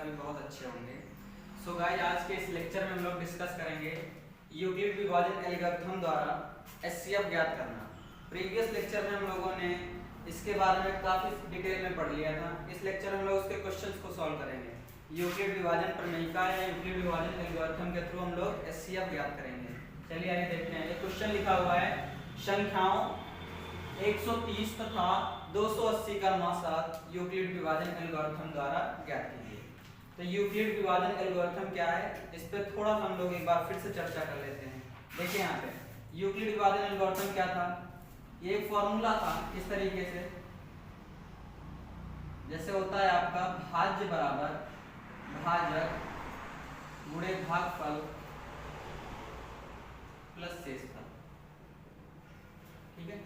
सभी बहुत अच्छे होंगे। सो गाइस, आज के इस लेक्चर में हम लोग डिस्कस करेंगे यूक्लिड विभाजन एल्गोरिथम द्वारा एचसीएफ ज्ञात करना। प्रीवियस लेक्चर में हम लोगों ने इसके बारे में काफ़ी डिटेल में पढ़ लिया था। इस लेक्चर में हम लोग उसके क्वेश्चंस को सॉल्व करेंगे। यूक्लिड विभाजन प्रमेयिका या यूक्लिड विभाजन एल्गोरिथम के थ्रू हम लोग एचसीएफ ज्ञात करेंगे। चलिए आइए देखते हैं। एक क्वेश्चन लिखा हुआ है, संख्याओं 130 तथा 280 का मासात यूक्लिड विभाजन एल्गोरिथम द्वारा ज्ञात कीजिए। तो यूक्लिड विभाजन एल्गोरिथम क्या है, इस पे थोड़ा सा हम लोग एक बार फिर से चर्चा कर लेते हैं। देखिए यहाँ पे यूक्लिड विभाजन एल्गोरिथम क्या था, ये एक फॉर्मूला था। इस तरीके से जैसे होता है आपका भाज्य बराबर भाजक गुणे भागफल प्लस शेषफल, ठीक है।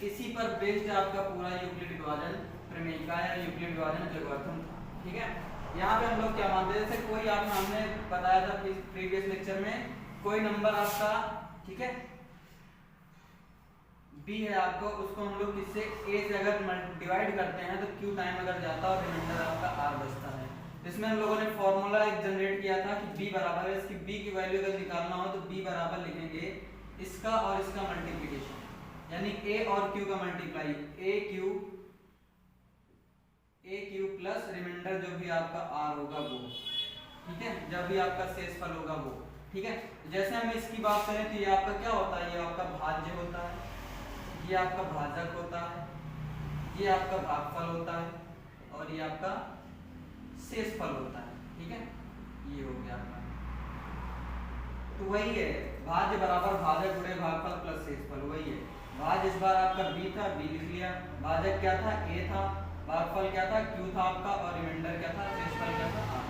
इसी पर बेस्ड आपका पूरा यूक्लिड विभाजन प्रमेयिका या यूक्लिड विभाजन एल्गोरिथम था, ठीक है। यहाँ पे हम लोग क्या मानते हैं, जैसे कोई आप हमने बताया था प्रीवियस लेक्चर में, कोई नंबर आपका, ठीक है, b है आपको, उसको हम लोग किससे a से अगर डिवाइड करते हैं तो q टाइम अगर जाता है और रिमाइंडर आपका r बचता है। इसमें हम लोगों ने फॉर्मूला एक जनरेट किया था कि b बराबर है, इसकी b की वैल्यू अगर निकालना हो तो b बराबर लिखेंगे इसका और इसका मल्टीप्लिकेशन, यानी a और q का multiply, a q plus remainder जो भी आपका r होगा वो, ठीक है, जब भी आपका शेषफल होगा वो, ठीक है। जैसे हम इसकी बात करें तो ये आपका क्या होता है, ये आपका भाज्य होता है, ये आपका भाजक होता है, ये आपका भागफल होता है और ये आपका शेषफल होता है, ठीक है। ये हो गया आपका, तो वही है भाज्य बराबर भाजक गुणे भागफल प्लस शेषफल, वही है। भाज्य इस बार आपका b था, b लिख लिया, भाजक क्या था, a था, भागफल क्या था, q था आपका, और रिमाइंडर क्या था, शेषफल क्या था, r।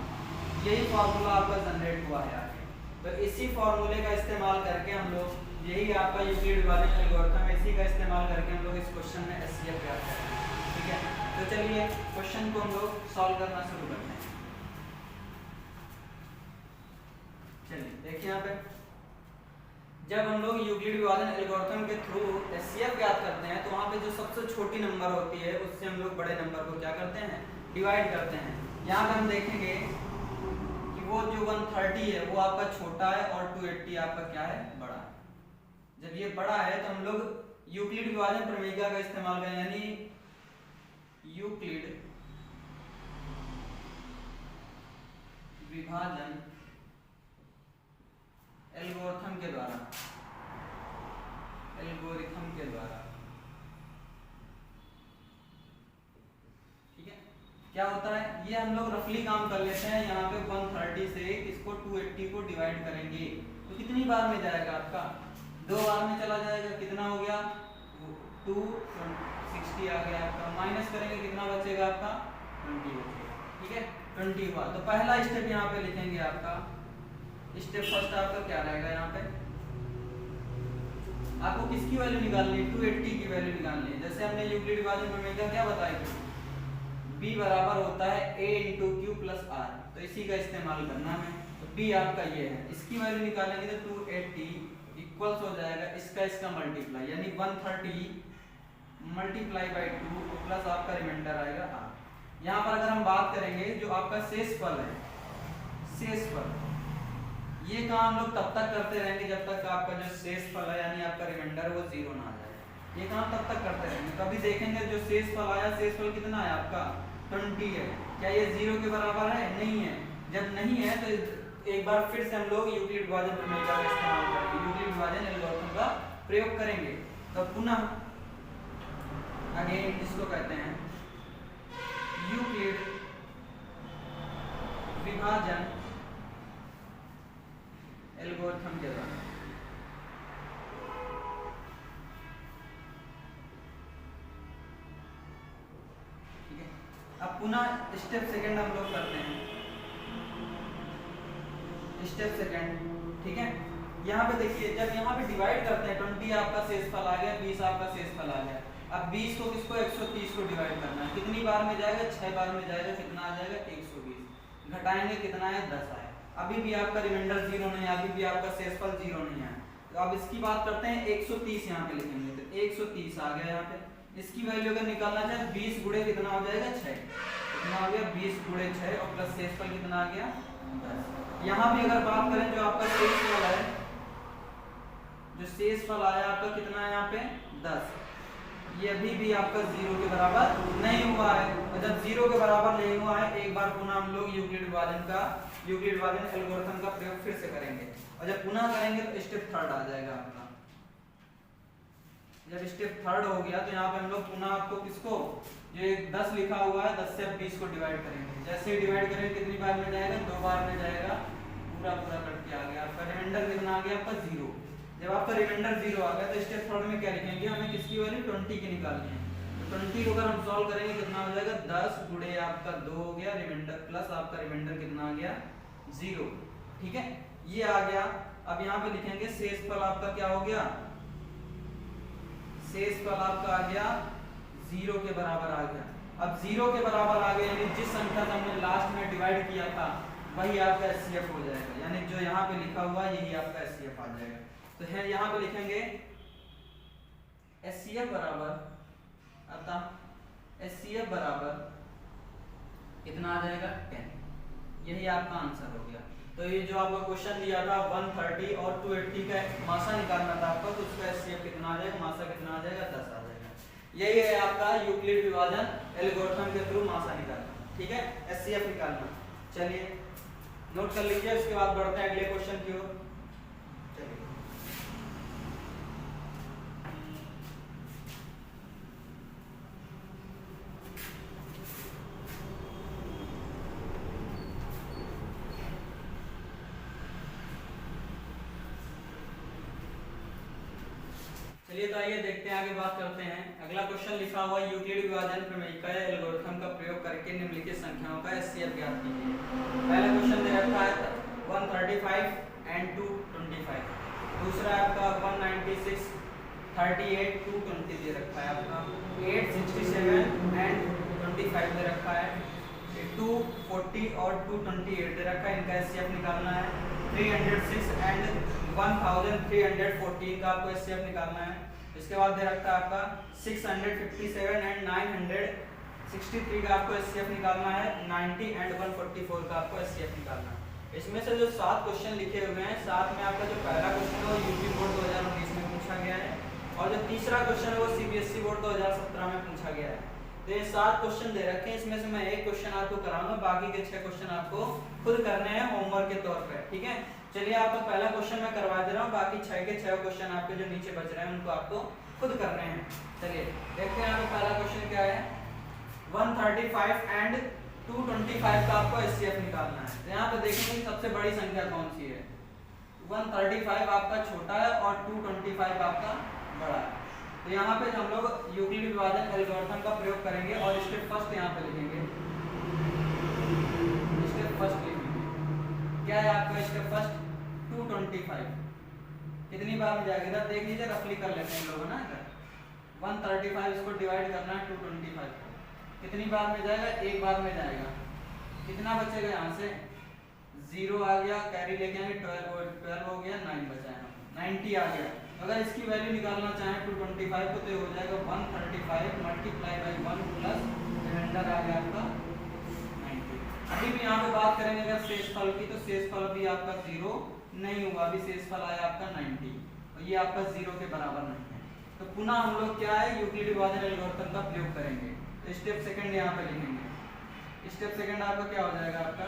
यही फॉर्मूला आपका जनरेट हुआ है आगे। तो इसी फॉर्मूले का इस्तेमाल करके हम लोग, यही आपका यूक्लिड विभाजन एल्गोरिथम है, इसी का इस्तेमाल करके हम लोग इस क्वेश्चन में एचसीएफ ज्ञात करेंगे, ठीक है। तो चलिए क्वेश्चन को हम लोग सॉल्व करना शुरू करते हैं। चलिए देखिए यहाँ पे, जब हम लोग यूक्लिड विभाजन एल्गोरिथम के थ्रू एचसीएफ ज्ञात करते हैं तो वहाँ पे जो सबसे छोटी नंबर होती है उससे हम लोग बड़े नंबर को क्या करते हैं, डिवाइड करते हैं। यहाँ पे हम देखेंगे कि वो जो 130 है वो आपका छोटा है और 280 आपका क्या है, बड़ा है। जब ये बड़ा है तो हम लोग यूक्लिड विभाजन प्रमेयिका का इस्तेमाल करें, यानी यूक्लिड विभाजन एल्गोरिथम के द्वारा, ठीक है। क्या होता है, ये हम लोग रफली काम कर लेते हैं। यहाँ पे 130 से इसको 280 को डिवाइड करेंगे तो कितनी बार में जाएगा आपका, 2 बार में चला जाएगा। कितना हो गया, 260 आ गया आपका, माइनस करेंगे कितना बचेगा आपका, 20 बचेगा, ठीक है, 20 बार। तो पहला स्टेप यहाँ पे लिखेंगे आपका, स्टेप फर्स्ट आपका क्या रहेगा, यहाँ पे आपको किसकी वैल्यू निकालनी है, 280 की वैल्यू निकालनी है। जैसे हमने यूक्लिड विभाजन प्रमेय क्या बताया थी, b बराबर होता है a into Q plus r, तो इसी का इस्तेमाल करना है। तो b आपका ये है, इसकी वैल्यू निकालेंगे तो 280 इक्वल्स हो जाएगा इसका मल्टीप्लाई, यानी 130 मल्टीप्लाई बाई 2 प्लस आपका रिमाइंडर आएगा r। यहाँ पर अगर हम बात करेंगे जो आपका शेषफल है, शेषफल ये काम हम लोग तब तक करते रहेंगे जब तक आपका जो शेषफल है यानी आपका रिमाइंडर वो 0 ना आ जाए। ये काम तब तक करते रहेंगे। कभी देखेंगे जो शेषफल आया, शेषफल कितना है आपका, 20 है, क्या ये 0 के बराबर है, नहीं है। जब नहीं है तो एक बार फिर से हम लोग यूक्लिड विभाजन प्रमेय का इस्तेमाल करेंगे, यूक्लिड विभाजन एल्गोरिथम का प्रयोग करेंगे। तो पुनः अगेन इसको कहते हैं यूक्लिड विभाजन एल्गोरिथम के द्वारा, ठीक है। अब पुनः स्टेप सेकंड हम लोग करते हैं, स्टेप सेकंड, ठीक है। यहाँ पे देखिए, जब यहाँ पे डिवाइड करते हैं, 20 आपका शेषफल आ गया, 20 आपका शेषफल आ गया। अब 20 को किसको, 130 को डिवाइड करना है, कितनी बार में जाएगा, 6 बार में जाएगा, कितना आ जाएगा, 120। घटाएंगे कितना है, 10 आएगा। अभी भी आपका रिमाइंडर 0 नहीं है, अभी भी आपका शेषफल 0 नहीं है। तो अब इसकी बात करते हैं, 130 यहाँ पे लिखेंगे, तो 130 आ गया यहाँ पे। इसकी वैल्यू अगर निकालना चाहे 20 गुणे कितना हो जाएगा, 6, कितना आ गया 20 गुणे 6 और प्लस शेषफल कितना आ गया 10। यहाँ भी अगर बात करें जो आपका शेषफल है, जो शेषफल आया आपका कितना है यहाँ पे 10, ये अभी भी आपका 0 के बराबर नहीं हुआ है। और जब 0 के बराबर नहीं हुआ है, एक बार पुनः हम लोग यूक्लिड विभाजन एल्गोरिथम का प्रयोग फिर से करेंगे। और जब पुनः करेंगे तो स्टेप थर्ड आ जाएगा आपका। जब स्टेप थर्ड हो गया तो यहाँ पे हम लोग पुनः आपको किसको, जो 10 लिखा हुआ है 10 से अब 20 को डिवाइड करेंगे। जैसे ही डिवाइड करेंगे कितनी बार में जाएगा, 2 बार में जाएगा, पूरा कट के आ गया आपका रिमाइंडर कितना आ गया आपका 0। जब आपका रिमाइंडर 0 आ गया तो स्टेप थर्ड में क्या लिखेंगे, हमें किसकी वैल्यू 20 की निकालनी है। तो 20 को अगर हम सॉल्व करेंगे कितना हो जाएगा 10 गुणे आपका 2 हो गया रिमाइंडर प्लस आपका रिमाइंडर कितना आ गया 0। ठीक है, ये आ गया। अब यहाँ पे लिखेंगे शेषफल आपका क्या हो गया, शेषफल आपका आ गया 0 के बराबर आ गया। अब 0 के बराबर आ गया यानी जिस संख्या से हमने लास्ट में डिवाइड किया था वही आपका एचसीएफ हो जाएगा, यानी जो यहाँ पे लिखा हुआ यही आपका एचसीएफ आ जाएगा। तो है यहाँ पे लिखेंगे एचसीएफ बराबर, अतः एचसीएफ बराबर कितना आ जाएगा 10। यही आपका आंसर हो गया। तो ये जो आपका क्वेश्चन दिया था 130 और 280 का मासा निकालना था आपको, तो उसका एचसीएफ कितना आ जाएगा, मासा कितना आ जाएगा 10 आ जाएगा। यही है आपका यूक्लिड विभाजन एल्गोरिथम के थ्रू मासा निकालना। ठीक है, एचसीएफ निकालना। चलिए नोट कर लीजिए, उसके बाद बढ़ते हैं अगले क्वेश्चन की ओर। चलिए चलिए तो आइए देखते हैं, आगे बात करते हैं। अगला क्वेश्चन लिखा हुआ है यूक्लिड विभाजन प्रमेय एल्गोरिथम का प्रयोग करके निम्नलिखित संख्याओं का एचसीएफ ज्ञात कीजिए। पहला क्वेश्चन दे रखा है 135 एंड 225। दूसरा आपका 196, 38, 220 दे रखा है आपका। 867 एंड 25 दे रखा है। 240 और 228 दे रखा है, इनका एचसीएफ निकालना है। 306 एंड 1314 का आपको एचसीएफ निकालना है। इसके बाद दे रखा है आपका 657 एंड 963 का आपको एचसीएफ निकालना है। 90 एंड 144 का आपको एचसीएफ निकालना है। इसमें से जो 7 क्वेश्चन लिखे हुए हैं, 7 में आपका जो पहला क्वेश्चन है वो यूपी बोर्ड 2019 में पूछा गया है और जो तीसरा क्वेश्चन है वो सीबीएसई बोर्ड 2017 में पूछा गया है। तो ये 7 क्वेश्चन दे रखे हैं, इसमें से मैं एक क्वेश्चन आपको कराऊंगा, बाकी के 6 क्वेश्चन आपको खुद करने हैं होमवर्क के तौर पे। ठीक है, चलिए आपका पहला क्वेश्चन मैं करवा दे रहा हूँ, बाकी 6 के 6 क्वेश्चन आपके जो नीचे बच रहे हैं उनको आपको खुद करने हैं। चलिए देखते हैं यहाँ पे पहला क्वेश्चन क्या है। 135 एंड 225 का आपको एचसीएफ निकालना है। तो यहाँ पे देखेंगे सबसे बड़ी संख्या कौन सी है। 135 आपका छोटा है और 225 आपका बड़ा है। तो यहाँ पे हम लोग यूक्लिड विभाजन एल्गोरिथम का प्रयोग करेंगे और स्टेप फर्स्ट यहाँ पे लिखेंगे। स्टेप फर्स्ट लिखेंगे, क्या है आपका स्टेप फर्स्ट 225 कितनी बार में जाएगा, इधर देख लीजिए, रफली कर लेते हैं लोग ना। 135 इसको डिवाइड करना है 225 को, कितनी बार में जाएगा, एक बार में जाएगा। कितना बचेगा, यहाँ से 0 आ गया, कैरी लेके आएंगे 12 हो गया, 9 बचा है, 90 आ गया। अगर इसकी वैल्यू निकालना चाहें 225 को तो ये हो जाएगा 135 मल्टीप्लाई बाई 1 प्लस रिमाइंडर आ गया आपका 90। अभी भी यहाँ पे बात करेंगे अगर शेषफल की, तो शेषफल अभी आपका 0 नहीं हुआ, अभी शेषफल आया आपका 90 और ये आपका 0 के बराबर नहीं है। तो पुनः हम लोग क्या है यूक्लिड विभाजन एल्गोरिथम का प्रयोग करेंगे। तो स्टेप सेकंड यहाँ पे लिखेंगे। स्टेप सेकंड आपका क्या हो जाएगा, आपका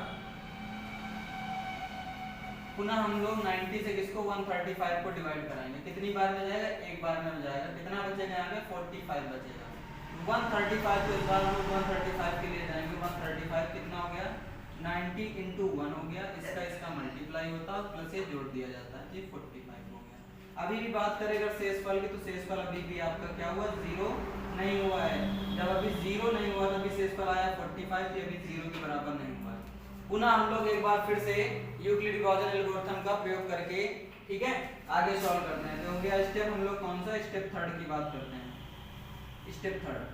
पुनः हम लोग 90 से किसको 135 को डिवाइड कराएंगे। कितनी बार में जाएगा, एक बार में जाएगा। कितना बचेगा यहाँ पे 45 बचेगा। 135 को इस बार हम लोग 135 के लिए जाएंगे। 135 कितना हो गया, 90 इंटू 1 हो गया, इसका मल्टीप्लाई होता है प्लस ये जोड़ दिया जाता है, ये 45 हो गया। अभी भी बात करें अगर शेषफल की, तो शेषफल अभी भी आपका क्या हुआ, 0 नहीं हुआ है। जब अभी 0 नहीं हुआ तभी शेषफल आया 45, तो अभी 0 के बराबर नहीं हुआ है। पुनः हम लोग एक बार फिर से यूक्लिड विभाजन एल्गोरिथम का प्रयोग करके, ठीक है, आगे सॉल्व करते हैं। तो हो गया स्टेप हम लोग कौन सा, स्टेप थर्ड की बात करते हैं। स्टेप थर्ड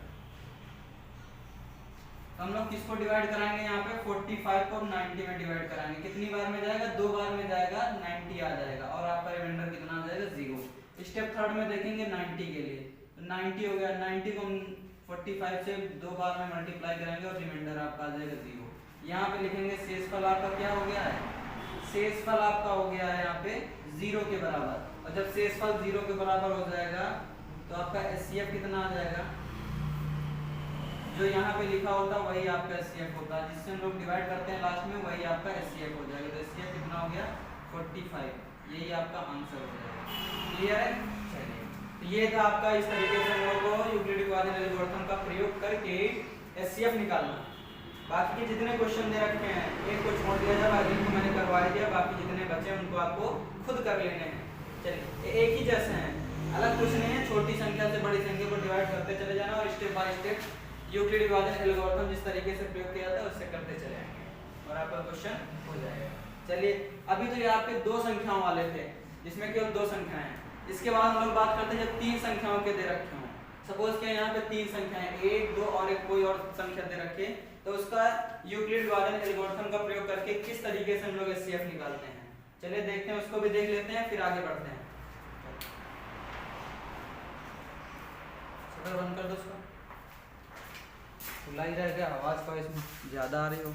तो हम लोग किसको डिवाइड कराएंगे, यहाँ पे 45 को 90 में डिवाइड कराएंगे। कितनी बार में जाएगा, 2 बार में जाएगा, 90 आ जाएगा और आपका रिमाइंडर कितना आ जाएगा 0। स्टेप थर्ड में देखेंगे 90 के लिए, तो 90 हो गया। 90 को हम 45 से 2 बार में मल्टीप्लाई करेंगे और रिमाइंडर आपका आ जाएगा 0। यहाँ पे लिखेंगे शेषफल आपका क्या हो गया है, शेषफल आपका हो गया है यहाँ पे 0 के बराबर। और जब शेषफल 0 के बराबर हो जाएगा तो आपका एचसीएफ कितना आ जाएगा, जो यहाँ पे लिखा होता है वही आपका एचसीएफ होता है, जिससे हम लोग डिवाइड करते हैं लास्ट में वही आपका एचसीएफ हो जाएगा। तो एचसीएफ कितना हो गया 45, यही आपका आंसर हो जाएगा। क्लियर है? चलिए, तो ये था आपका, इस तरीके से हम लोग को यूक्लिड विभाजन एल्गोरिथम का प्रयोग करके एचसीएफ निकालना। बाकी के जितने क्वेश्चन दे रखे हैं एक को छोड़ दिया जाए, बाकी को मैंने करवा दिया, बाकी जितने बचे उनको आपको खुद कर लेने हैं। चलिए, एक ही जैसे हैं, अलग कुछ नहीं है, छोटी संख्या से बड़ी संख्या को डिवाइड करते चले जाना और स्टेप बाय स्टेप यूक्लिड विभाजन एल्गोरिथम जिस तरीके से प्रयोग किया जाता है उससे करते चले आएंगे और आपका क्वेश्चन हो जाएगा। चलिए, अभी तो यहाँ पे 2 संख्याओं वाले थे जिसमें केवल 2 संख्याएं हैं। इसके बाद हम लोग बात करते हैं जब 3 संख्याओं के दे रखे हों। सपोज कि यहाँ पे 3 संख्याएं 1, 2 और एक कोई और संख्या दे रखे, तो उसका यूक्लिड विभाजन एल्गोरिथम का प्रयोग करके किस तरीके से हम लोग एचसीएफ निकालते हैं। चलिए देखते हैं, उसको भी देख लेते हैं, फिर आगे बढ़ते हैं। शटर बंद कर दो उसको, खुला ही रह गया, आवाज का इसमें ज्यादा आ रही हो।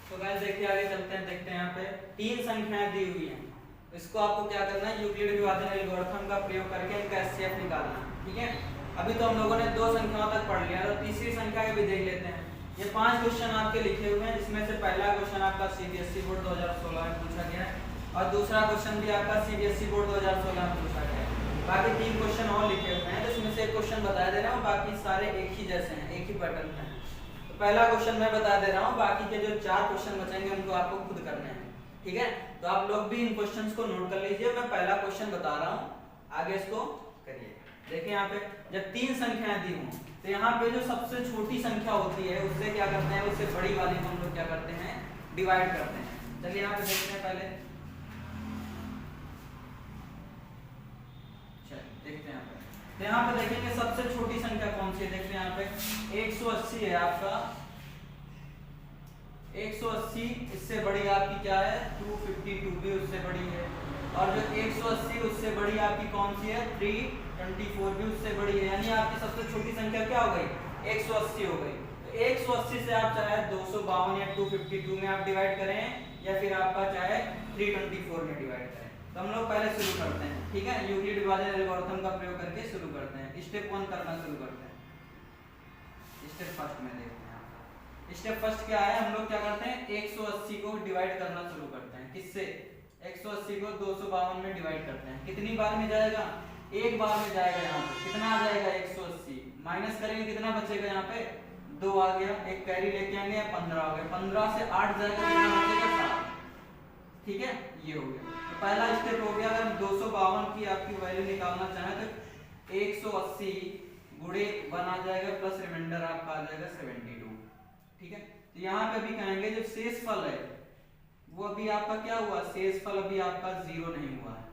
तो गाइस देखिए, आगे चलते हैं, देखते हैं यहाँ पे 3 संख्याएं दी हुई हैं, इसको आपको क्या करना है, यूक्लिड विभाजन एल्गोरिथम का प्रयोग करके इनका एचसीएफ निकालना। ठीक है, अभी तो हम लोगों ने 2 संख्याओं तक पढ़ लिया, तो तीसरी संख्या को भी देख लेते हैं। ये 5 क्वेश्चन आपके लिखे हुए हैं, जिसमें से पहला क्वेश्चन आपका सीबीएसई बोर्ड 2016 में पूछा गया है और दूसरा क्वेश्चन भी आपका सीबीएसई बोर्ड 2016 में पूछा गया है। बाकी 3 क्वेश्चन और लिखे हुए हैं, तो इसमें से एक क्वेश्चन बता दे रहा हूँ, बाकी सारे एक ही जैसे हैं, एक ही पैटर्न में है। तो पहला क्वेश्चन मैं बता दे रहा हूँ, बाकी के जो 4 क्वेश्चन बचेंगे उनको आपको खुद करने हैं। ठीक है, तो आप लोग भी इन क्वेश्चंस को नोट कर लीजिए, मैं पहला क्वेश्चन बता रहा हूँ, आगे इसको करिए। देखिए यहाँ पे जब 3 संख्याएं दी हों तो यहाँ पे जो सबसे छोटी संख्या होती है उससे क्या करते हैं, उससे बड़ी वाली को हम लोग क्या करते हैं, डिवाइड करते हैं। चलिए यहाँ पे देखते हैं, पहले देखते हैं यहाँ पे, तो यहाँ पे देखेंगे सबसे छोटी संख्या कौन सी है। देखते हैं यहाँ पे 180 है आपका, 180, इससे बड़ी आपकी क्या है 252 भी उससे बड़ी है, और जो 180 उससे बड़ी आपकी कौन सी है 324 भी उससे बड़ी है, यानी आपकी सबसे छोटी संख्या क्या हो गई 180 हो गई। तो 180 से आप चाहे 252 या 252 में आप डिवाइड करें या फिर आपका चाहे 324 में डिवाइड करें। तो हम लोग पहले शुरू करते हैं। ठीक है, यूक्लिड विभाजन एल्गोरिथम का प्रयोग करके शुरू करते हैं। स्टेप 1 करना शुरू करते हैं। स्टेप फर्स्ट में देखते हैं, स्टेप फर्स्ट क्या है, हम लोग क्या करते हैं 180 को डिवाइड करना शुरू करते हैं। किससे, 180 को 252 में डिवाइड करते हैं। कितनी बार में जाएगा, एक बार में जाएगा। यहाँ पे कितना आ जाएगा 180, माइनस करेंगे कितना बचेगा, यहाँ पे 2 आ गया, एक कैरी लेके आएंगे 15 आ गया, 15 से 8 जाएगा, कितना बचेगा 7। ठीक है, ये हो गया। तो पहला स्टेप हो गया, अगर 252 की आपकी वैल्यू निकालना चाहें तो 180 गुणे 1 आ जाएगा प्लस रिमाइंडर आपका आ जाएगा 72। ठीक है, तो यहाँ पे भी कहेंगे जो शेषफल है वो अभी आपका क्या हुआ, शेषफल अभी आपका 0 नहीं हुआ है।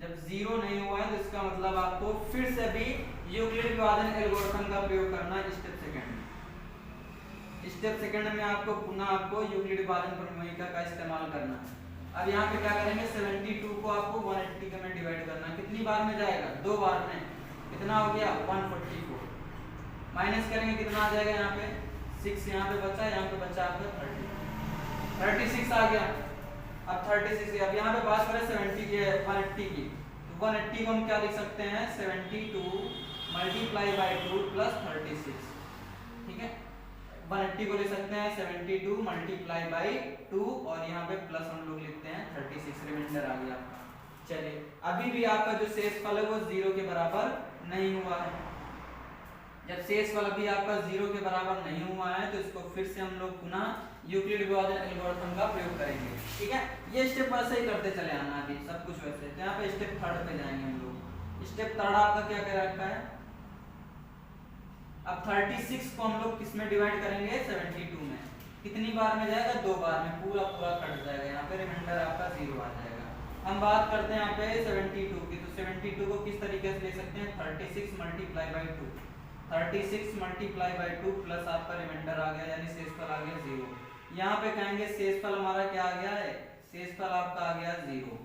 जब 0 नहीं हुआ है तो इसका मतलब आपको फिर से भी यूक्लिड विभाजन एल्गोरिथम का प्रयोग करना है। स्टेप सेकंड में आपको पुनः आपको यूक्लिड विभाजन प्रमेय का इस्तेमाल करना है। अब यहाँ पे क्या करेंगे 72 को आपको 180 में डिवाइड करना। कितनी बार में जाएगा, 2 बार में। कितना हो गया 144, माइनस करेंगे कितना आ जाएगा, यहाँ पे 6 यहाँ पे बचा, यहाँ पे बचा आपका 36 आ गया। अब 36, अब यहाँ पे बात करें 70 की 180 की, तो 180 को हम क्या लिख सकते हैं 72 मल्टीप्लाई बाय 2 प्लस 36। ठीक है, 180 को लिख सकते हैं 72 मल्टीप्लाई बाय 2 और यहाँ पे प्लस हम लोग लिखते हैं 36, रिमाइंडर आ गया। चलिए, अभी भी आपका जो शेषफल है वो 0 के बराबर नहीं हुआ है। जब शेषफल अभी आपका 0 के बराबर नहीं हुआ है तो इसको फिर से हम लोग पुनः यूक्लिड विभाजन एल्गोरिथम का प्रयोग करेंगे। ठीक है, ये स्टेप वैसे ही करते चले आना, अभी सब कुछ वैसे। तो यहाँ पे स्टेप 3 पे जाएंगे हम लोग। स्टेप 3 आपका क्या कह रखा है, अब 36 को हम लोग किस में डिवाइड करेंगे 72 में। कितनी बार में जाएगा, 2 बार में, पूरा पूरा कट जाएगा, यहाँ पे रिमाइंडर आपका 0 आ जाएगा। हम बात करते हैं यहाँ पे 72 की, तो 72 को किस तरीके से ले सकते हैं 36 multiply by 2, 36 multiply by 2 plus आपका रिमाइंडर आ गया, यानी शेषफल आ गया 0। यहाँ पे कहेंगे शेषफल हमारा क्या आ गया है, शेषफल आपका आ गया 0।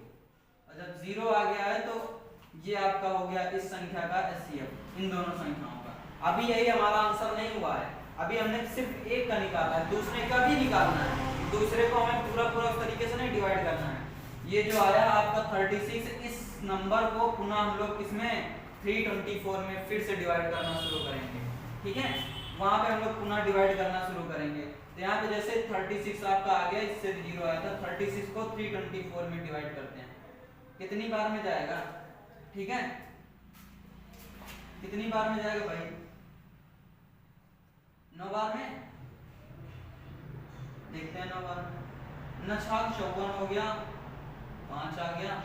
और जब 0 आ गया है तो ये आपका हो गया इस संख्या का एचसीएफ, इन दोनों संख्याओं का। अभी यही हमारा आंसर नहीं हुआ है, अभी हमने सिर्फ एक का निकाला है, दूसरे का भी निकालना है। दूसरे को हमें पूरा उस तरीके से नहीं डिवाइड करना है। ये जो आया आपका 36, इस नंबर को पुनः हम लोग किसमें 324 में फिर से डिवाइड करना शुरू करेंगे, ठीक है। वहां पे हम लोग पुनः डिवाइड करना शुरू करेंगे। तो यहाँ पे जैसे 36 आपका आ गया, इससे 0 आया था, 36 को 324 में डिवाइड करते हैं, कितनी बार में जाएगा, ठीक है, कितनी बार में जाएगा भाई, 9 बार में। देखते हैं 9 बार में, 9 छाक 54 हो गया, 5 आ गया,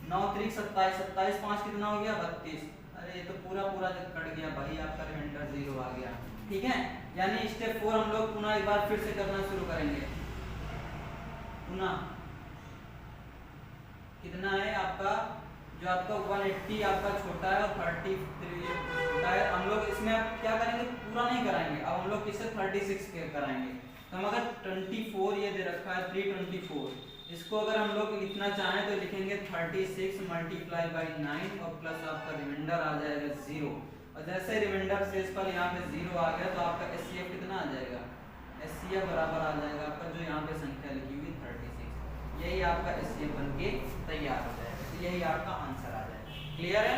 9 त्रिक 27, 27 5 कितना हो गया 32। अरे ये तो पूरा कट गया भाई, आपका रिमाइंडर 0 आ गया, ठीक है। यानी स्टेप 4 हम लोग पुनः एक बार फिर से करना शुरू करेंगे। पुनः कितना है आपका, जो आपका 180 आपका छोटा है और 33 छोटा है। हम लोग इसमें अब क्या करेंगे, पूरा नहीं कराएंगे, अब हम लोग इसे 36 के कराएंगे। तो हम अगर 24 ये दे रखा है 324, इसको अगर हम लोग लिखना चाहें तो लिखेंगे 36 मल्टीप्लाई बाई 9 और प्लस आपका रिमाइंडर आ जाएगा 0। और जैसे रिमाइंडर शेषफल यहाँ पे 0 आ गया तो आपका एचसीएफ कितना आ जाएगा, एचसीएफ बराबर आ जाएगा आपका जो यहाँ पे संख्या लिखी हुई 36, यही आपका एचसीएफ बनके तैयार हो जाएगा। तो यही आपका आंसर आ जाएगा। क्लियर है?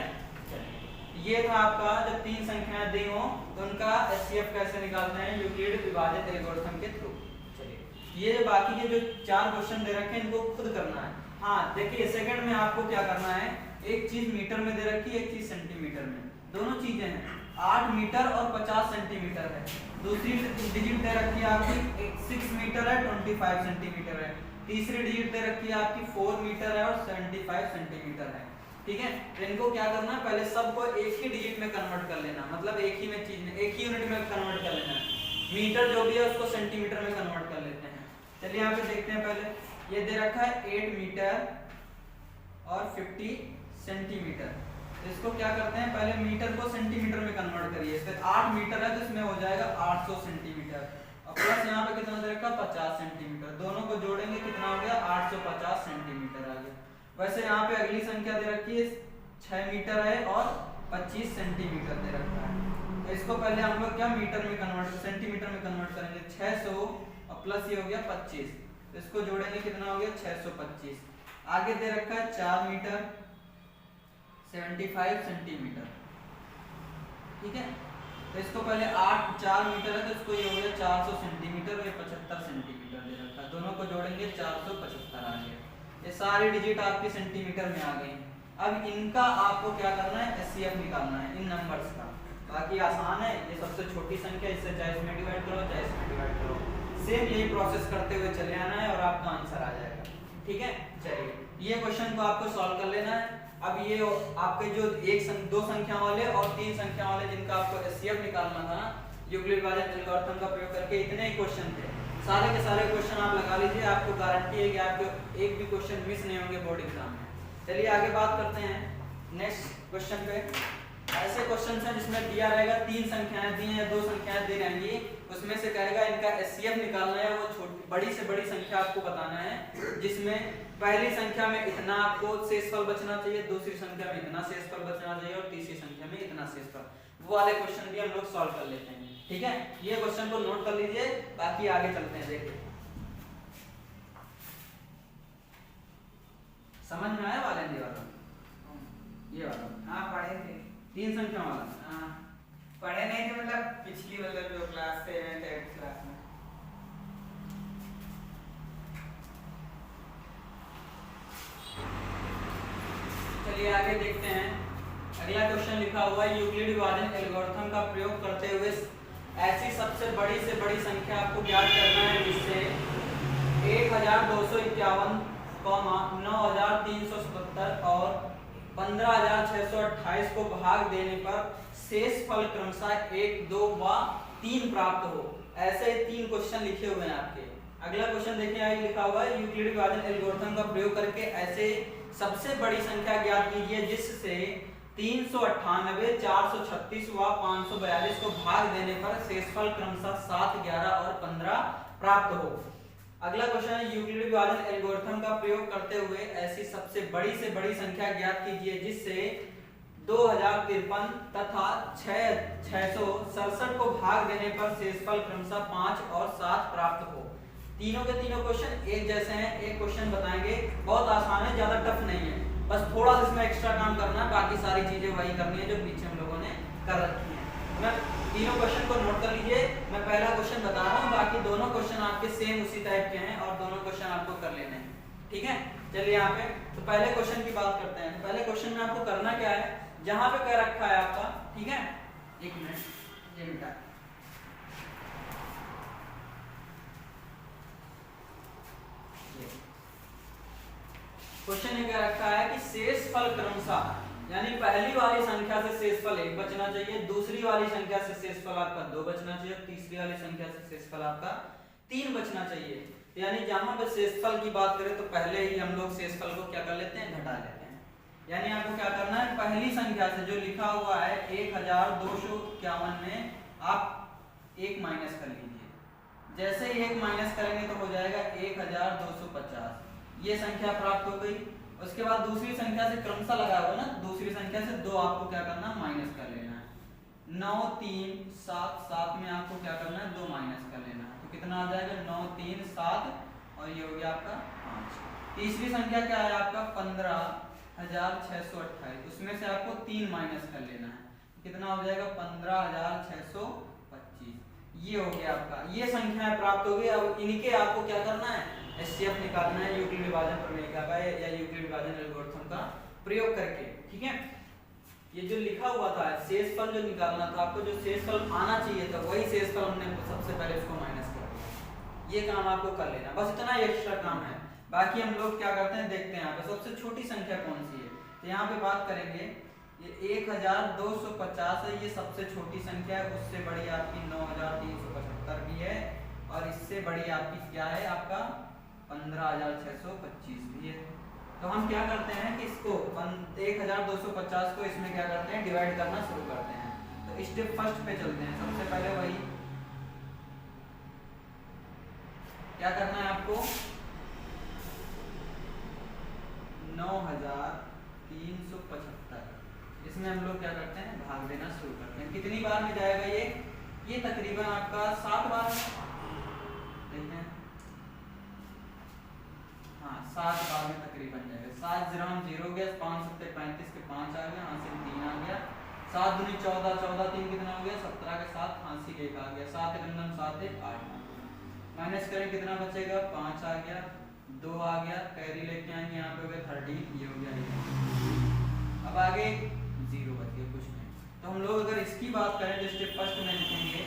ये था आपका जब 3 संख्याएं दी हो तो उनका एचसीएफ कैसे निकालते हैं, यूक्लिड विभाजित एल्गोरिथम के थ्रू। ये जो बाकी के जो 4 क्वेश्चन दे रखे हैं इनको खुद करना है। हाँ देखिए, सेकंड में आपको क्या करना है, एक चीज मीटर में दे रखी है, एक चीज सेंटीमीटर में, दोनों चीजें हैं। 8 मीटर और 50 सेंटीमीटर है। दूसरी डिजिट दे रखी है आपकी 6 मीटर है, 25 सेंटीमीटर है। तीसरी डिजिट दे रखी है आपकी 4 मीटर है और 75 सेंटीमीटर है, ठीक है। तो इनको क्या करना है, पहले सबको एक ही डिजिट में कन्वर्ट कर लेना, मतलब एक ही में चीज में, एक ही यूनिट में कन्वर्ट कर लेना है। मीटर जो भी है उसको सेंटीमीटर में कन्वर्ट कर लेते हैं। चलिए यहाँ पे देखते हैं, पहले ये दे रखा है 8 मीटर और 50 सेंटीमीटर। तो इसको क्या करते हैं, पहले मीटर को सेंटीमीटर में कन्वर्ट करिए। इसके 8 मीटर है तो इसमें हो जाएगा 800 सेंटीमीटर और प्लस यहाँ पे कितना दे रखा 50 सेंटीमीटर, दोनों को जोड़ेंगे कितना हो गया 850 सेंटीमीटर आ गया। वैसे यहाँ पे अगली संख्या दे रखी है 6 मीटर है और 25 सेंटीमीटर दे रखा है। तो इसको पहले हम लोग क्या मीटर में कन्वर्ट, सेंटीमीटर में कन्वर्ट करेंगे। 600 और प्लस ये हो गया 25, तो इसको जोड़ेंगे कितना हो गया 625। आगे दे रखा है 4 मीटर 75 सेंटीमीटर, ठीक है। तो इसको पहले 4 मीटर है तो इसको ये हो गया 400 सेंटीमीटर और ये 75 सेंटीमीटर दे रखा है, दोनों को जोड़ेंगे 475 आ गया। ये सारी डिजिट आपकी सेंटीमीटर में आ गई। अब इनका आपको क्या करना है, एचसीएफ निकालना है इन नंबर्स का। बाकी आसान है, ये सबसे छोटी संख्या, इससे चाहे इसमें डिवाइड करो चाहे इसमें डिवाइड करो, सेम यही प्रोसेस करते हुए चले आना है और आपका आंसर आ जाएगा, ठीक है। चलिए ये क्वेश्चन को आपको सॉल्व कर लेना है। अब ये आपके जो 2 संख्या वाले और 3 संख्या वाले जिनका आपको एचसीएफ निकालना था ना, यूक्लिड विभाजन एल्गोरिथम का प्रयोग करके, इतने ही क्वेश्चन थे। सारे के सारे क्वेश्चन आप लगा लीजिए, आपको गारंटी है कि आपको एक भी क्वेश्चन मिस नहीं होंगे बोर्ड एग्जाम में। चलिए आगे बात करते हैं नेक्स्ट क्वेश्चन पे। ऐसे क्वेश्चन है जिसमें दिया रहेगा 3 संख्याएं दी हैं, 2 संख्याएं दी रहेंगी, उसमें से कहेगा इनका एचसीएफ निकालना है। वो बड़ी से बड़ी संख्या आपको बताना है, जिसमें पहली संख्या में इतना आपको शेषफल बचना चाहिए, दूसरी संख्या में इतना शेषफल बचना चाहिए और तीसरी संख्या में इतना शेषफल। वो वाले क्वेश्चन भी हम लोग सॉल्व कर लेते हैं, ठीक है। ये क्वेश्चन को नोट कर लीजिए, बाकी आगे चलते हैं। देखिए समझ में आया वाला ये वाला? हाँ पढ़े थे, 3 संख्या वाला। हाँ पढ़े नहीं थे, मतलब पिछली मतलब जो क्लास 7 8 क्लास में। चलिए आगे देखते हैं। अगला क्वेश्चन लिखा हुआ है, यूक्लिड विभाजन एल्गोरिथम का प्रयोग करते हुए ऐसी सबसे बड़ी से बड़ी संख्या आपको ज्ञात करना है जिससे 1251, 9377 और 15628 को भाग देने पर शेषफल क्रमशः 1, 2 व 3 प्राप्त हो। ऐसे 3 क्वेश्चन लिखे हुए हैं आपके। अगला क्वेश्चन देखिए, आगे लिखा हुआ है, यूक्लिड विभाजन एल्गोरिथम का प्रयोग करके ऐसे सबसे बड़ी संख्या ज्ञात कीजिए जिससे 398, 436 व 542 को भाग देने पर शेषफल क्रमशः 7, 11 और 15 प्राप्त हो। अगला क्वेश्चन है यूक्लिड विभाजन एल्गोरिथम का प्रयोग करते हुए ऐसी सबसे बड़ी से बड़ी संख्या ज्ञात कीजिए जिससे 2053 तथा 667 को भाग देने पर शेषफल क्रमशः 5 और 7 प्राप्त हो। तीनों के तीनों क्वेश्चन एक जैसे हैं, एक क्वेश्चन बताएंगे, बहुत आसान है, ज्यादा टफ नहीं है, बस थोड़ा सा इसमें एक्स्ट्रा काम करना है, बाकी सारी चीजें वही करनी है जो पीछे हम लोगों ने कर रखी है। मैं तीनों क्वेश्चन को नोट कर लीजिए, मैं पहला क्वेश्चन बता रहा हूँ, बाकी दोनों क्वेश्चन आपके सेम उसी टाइप के हैं और दोनों क्वेश्चन आपको कर लेने हैं, ठीक है। चलिए यहाँ पे तो पहले क्वेश्चन की बात करते हैं। पहले क्वेश्चन में आपको करना क्या है, जहां पे कह रखा है आपका, ठीक है, एक मिनट ये मिटा, क्वेश्चन ये कह रखा है कि शेषफल क्रमशः, यानी पहली वाली संख्या से शेषफल 1 बचना चाहिए, दूसरी वाली संख्या से शेषफल आपका 2 बचना चाहिए, तीसरी वाली संख्या से शेषफल आपका 3 बचना चाहिए। यानी जहां पर शेषफल की बात करें तो पहले ही हम लोग शेषफल को क्या कर लेते हैं, घटा लेते हैं। यानी आपको क्या करना है, पहली संख्या से जो लिखा हुआ है 1251 में आप 1 माइनस कर लीजिए, जैसे ही 1 माइनस करेंगे तो हो जाएगा 1250, ये संख्या प्राप्त हो गई। उसके बाद दूसरी संख्या से क्रमशः लगा हुआ ना, दूसरी संख्या से 2 आपको क्या करना है, माइनस कर लेना है। 9 3 7 7 में आपको क्या करना है, 2 माइनस कर लेना है, तो कितना आ जाएगा 9 3 7 और ये हो गया आपका 5। तीसरी संख्या क्या है आपका 15,628, उसमें से आपको 3 माइनस कर लेना है, कितना हो जाएगा 15,625, ये हो गया आपका, ये संख्याएं प्राप्त हो गई। अब इनके आपको क्या करना है, एचसीएफ निकालना है यूक्लिड विभाजन प्रमेय का या यूक्लिड विभाजन एल्गोरिथम का प्रयोग करके, ठीक है। ये जो लिखा हुआ था शेषफल जो निकालना था आपको, जो शेषफल आना चाहिए था वही शेषफल हमने सबसे पहले उसको माइनस कर दिया, ये काम आपको कर लेना, बस इतना ही एक्स्ट्रा काम है। बाकी हम लोग क्या करते हैं, देखते हैं यहाँ पे सबसे छोटी संख्या कौन सी है, तो यहाँ पे बात करेंगे ये 1250 है, ये सबसे छोटी संख्या है, उससे बड़ी आपकी 9375 भी है और इससे बड़ी आपकी क्या है, आपका 15,625 भी है। तो हम क्या करते हैं कि इसको 1250 को इसमें क्या करते हैं, डिवाइड करना शुरू करते हैं। तो स्टेप फर्स्ट पे चलते हैं, सबसे पहले वही क्या करना है आपको, 9,375, इसमें हम लोग क्या करते हैं, भाग देना शुरू करते हैं। कितनी बार में जाएगा ये तकरीबन आपका 7 बार में, देखते हैं, हाँ 7 बार में तकरीबन जाएगा। 7 0 0 गया, 5 7 35 के 5 आ गया, हाथ से 3 आ गया, 7 दूनी 14 14 3 कितना हो गया, 17 के 7 फांसी के 1 आ गया, 7 गंदम 7 1 8, माइनस करें कितना बचेगा, 5 आ गया, 2 आ गया, कैरी लेके आएंगे, यहाँ पे हो गया 13, ये हो गया 8। अब आगे 0 बच गया, कुछ नहीं। तो हम लोग अगर इसकी बात करें जो स्टेप फर्स्ट में लिखेंगे,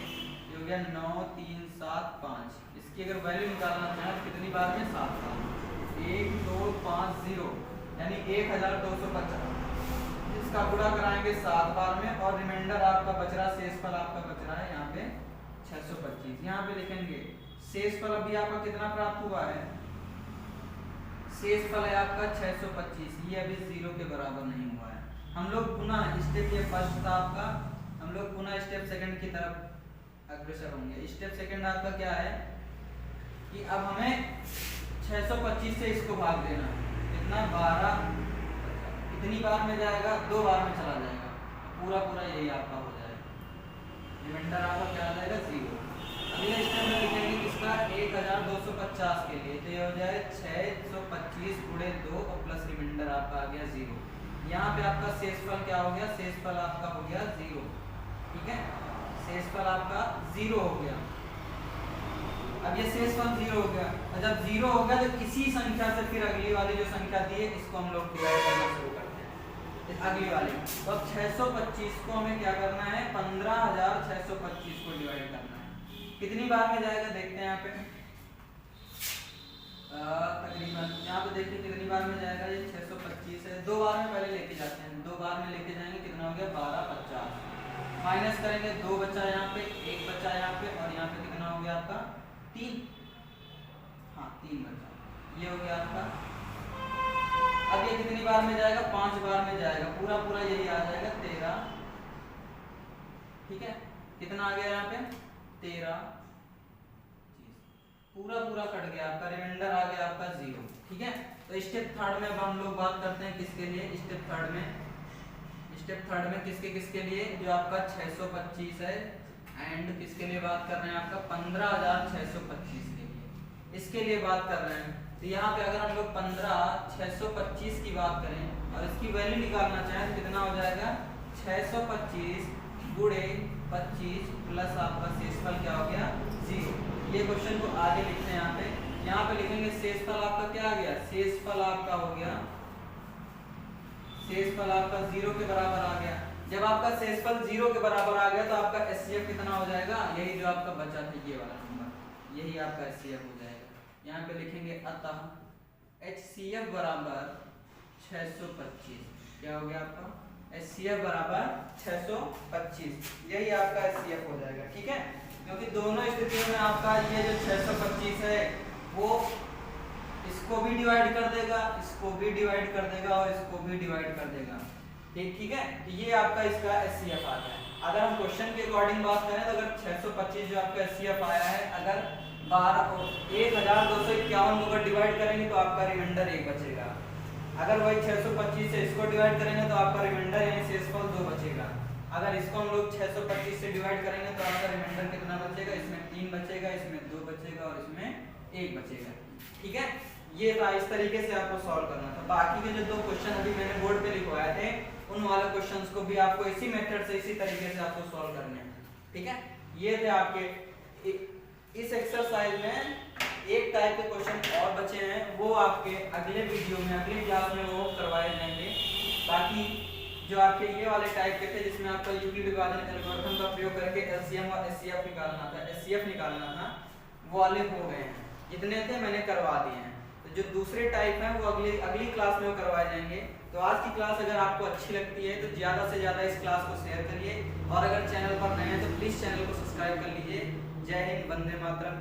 ये हो गया 9 3 7 5, इसकी अगर वैल्यू निकालना चाहें तो कितनी बार में, 7 बार, 1 2 5 0, यानी 1250, इसका गुणा कराएंगे 7 बार में और रिमाइंडर आपका बच रहा, शेषफल आपका बच रहा है यहाँ पे 625। यहाँ पे लिखेंगे शेषफल अभी आपका कितना प्राप्त हुआ है, शेषफल है आपका 625, ये अभी 0 के बराबर नहीं हुआ है। हम लोग पुनः स्टेप, ये फर्स्ट था आपका, हम लोग पुनः स्टेप सेकंड की तरफ अग्रसर होंगे। स्टेप सेकंड आपका क्या है कि अब हमें 625 से इसको भाग देना, कितना 12, कितनी बार में जाएगा, 2 बार में चला जाएगा, पूरा पूरा यही आपका हो जाएगा, रिमाइंडर आपका क्या आ जाएगा 0। अगले स्टेप में लिखेंगे किसका, 1250 के लिए, तो ये हो जाए 625 गुणे 2 और प्लस रिमाइंडर आपका आ गया 0। यहाँ पे आपका शेषफल क्या हो गया, शेषफल आपका हो गया 0, ठीक है, शेषफल आपका 0 हो गया। अब ये शेषफल 0 हो गया, और जब 0 हो गया तो इसी संख्या से फिर अगली वाली जो संख्या दी है इसको हम लोग डिवाइड करना शुरू करते हैं, अगली वाली। तो अब 625 को हमें क्या करना है, 15,625 को डिवाइड करना है, कितनी बार में जाएगा देखते हैं यहाँ पे, तकरीबन यहाँ पे देखिए कितनी बार में जाएगा, ये 625 है, 2 बार में पहले लेके जाते हैं, 2 बार में लेके जाएंगे, कितना हो गया 1250, माइनस करेंगे 2 बचा यहाँ पे, 1 बचा यहाँ पे और यहाँ पे कितना हो गया आपका 3, हाँ 3 बचा, ये हो गया आपका। अब ये कितनी बार में जाएगा, 5 बार में जाएगा, पूरा पूरा यही आ जाएगा 13, ठीक है, कितना आ गया यहाँ पे 13, पूरा पूरा कट गया आपका, रिमाइंडर आ गया आपका 0। ठीक है, तो स्टेप थर्ड में अब हम लोग बात करते हैं किसके लिए, स्टेप थर्ड में किसके लिए, जो आपका 625 है एंड किसके लिए बात कर रहे हैं, आपका 15,625 के लिए, इसके लिए बात कर रहे हैं। तो यहाँ पे अगर हम लोग 15,625 की बात करें और इसकी वैल्यू निकालना चाहें तो कितना हो जाएगा, 625 गुणे 25 प्लस आपका शेषफल क्या हो गया, 0। ये क्वेश्चन को आगे लिखते हैं यहाँ पे लिखेंगे शेषफल आपका क्या आ गया, शेषफल आपका हो गया, शेषफल आपका 0 के बराबर आ गया। जब आपका शेषफल 0 के बराबर आ गया तो आपका एचसीएफ कितना हो जाएगा, यही जो आपका बचा था ये वाला नंबर, यही आपका एचसीएफ हो जाएगा। यहाँ पे लिखेंगे अतः एचसीएफ बराबर 625, क्या हो गया आपका, एचसीएफ बराबर 625, यही आपका एचसीएफ हो जाएगा। ठीक है, क्योंकि दोनों स्थितियों में आपका ये जो 625 है वो इसको भी डिवाइड कर देगा, इसको भी डिवाइड कर देगा और इसको भी डिवाइड कर देगा। ठीक है, तो ये आपका इसका एचसीएफ आता है। अगर हम क्वेश्चन के अकॉर्डिंग बात करें तो अगर 625 जो आपका एचसीएफ आया है, अगर 1251 को अगर डिवाइड करेंगे तो आपका रिमाइंडर 1 बचेगा। अगर वही 625 से इसको डिवाइड करेंगे तो आपका रिमाइंडर यानी शेषफल 2 बचेगा। अगर इसको हम लोग 625 से डिवाइड करेंगे तो आपका रिमाइंडर कितना बचेगा, इसमें 3 बचेगा, इसमें 2 बचेगा और इसमें 1 बचेगा। ठीक है, ये था, इस तरीके से आपको सॉल्व करना था। बाकी के जो 2 क्वेश्चन अभी मैंने बोर्ड पे लिखवाए थे उन वाले क्वेश्चंस को भी आपको इसी मेथड से, इसी तरीके से आपको सॉल्व करने हैं। ठीक है, ये थे आपके इस एक्सरसाइज में। एक टाइप के क्वेश्चन और बचे हैं, वो आपके अगले वीडियो में, अगली क्लास में वो करवाए जाएंगे। बाकी जो आपके ये वाले टाइप के थे जिसमें आपका यूक्लिड विभाजन एल्गोरिथम का प्रयोग करके एलसीएम और एचसीएफ निकालना था, वो वाले हो गए हैं। जितने थे मैंने करवा दिए हैं। तो जो दूसरे टाइप हैं वो अगली क्लास में करवाए जाएंगे। तो आज की क्लास अगर आपको अच्छी लगती है तो ज़्यादा से ज़्यादा इस क्लास को शेयर करिए, और अगर चैनल पर नए हैं तो प्लीज़ चैनल को सब्सक्राइब कर लीजिए। जय हिंद, वंदे मातरम।